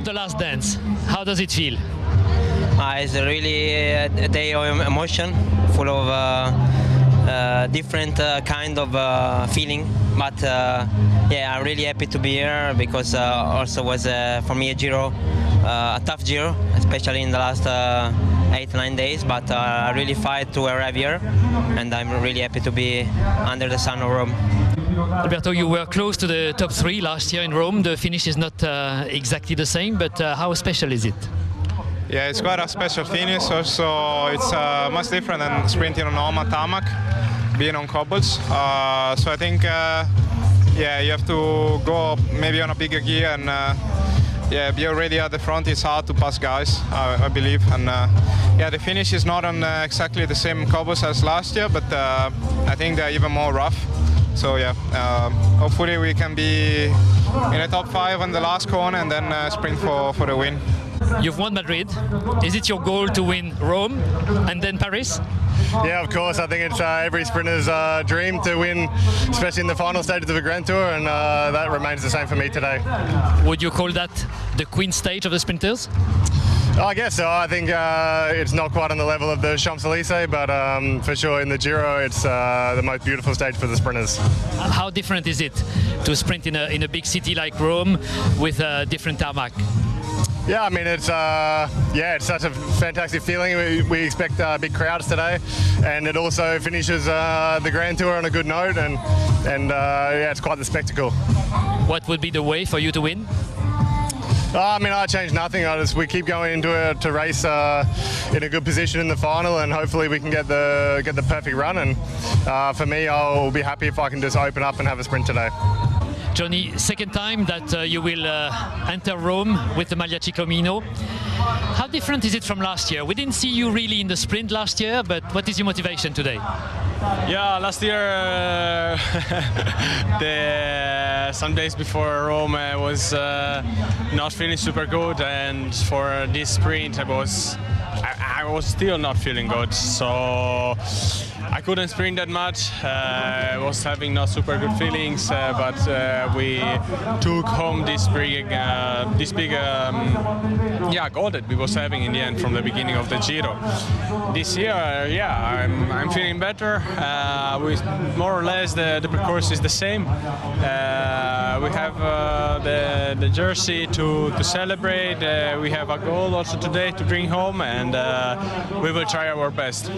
the last dance. How does it feel? It's really a day of emotion, full of different kind of feeling. But yeah, I'm really happy to be here because also was for me a tough Giro, especially in the last 8-9 days. But I really fight to arrive here, and I'm really happy to be under the sun of Rome. Alberto, you were close to the top 3 last year in Rome. The finish is not exactly the same, but how special is it? Yeah, it's quite a special finish. Also, it's much different than sprinting on normal tarmac, being on cobbles. So I think, yeah, you have to go maybe on a bigger gear and yeah, be already at the front. It's hard to pass guys, I believe. And yeah, the finish is not on exactly the same cobbles as last year, but I think they're even more rough. So yeah, hopefully we can be in the top 5 on the last corner and then sprint for the win. You've won Madrid. Is it your goal to win Rome and then Paris? Yeah, of course. I think it's every sprinter's dream to win, especially in the final stages of a Grand Tour, and that remains the same for me today. Would you call that the Queen stage of the sprinters? I guess so. I think it's not quite on the level of the Champs-Élysées, but for sure in the Giro it's the most beautiful stage for the sprinters. How different is it to sprint in a big city like Rome with a different tarmac? Yeah, I mean it's such a fantastic feeling. We expect big crowds today, and it also finishes the Grand Tour on a good note, and yeah, it's quite the spectacle. What would be the way for you to win? I mean, I change nothing. We keep going into it to race in a good position in the final, and hopefully we can get the perfect run. And for me, I'll be happy if I can just open up and have a sprint today. Johnny, second time that you will enter Rome with the Maglia Ciclomino. How different is it from last year? We didn't see you really in the sprint last year, but what is your motivation today? Yeah, last year, some days before Rome, was not feeling super good, and for this sprint, I was still not feeling good. So I couldn't sprint that much. I was having not super good feelings, but we took home this big goal that we was having in the end from the beginning of the Giro. This year, yeah, I'm feeling better. We more or less the course is the same. We have the jersey to celebrate. We have a goal also today to bring home, and we will try our best.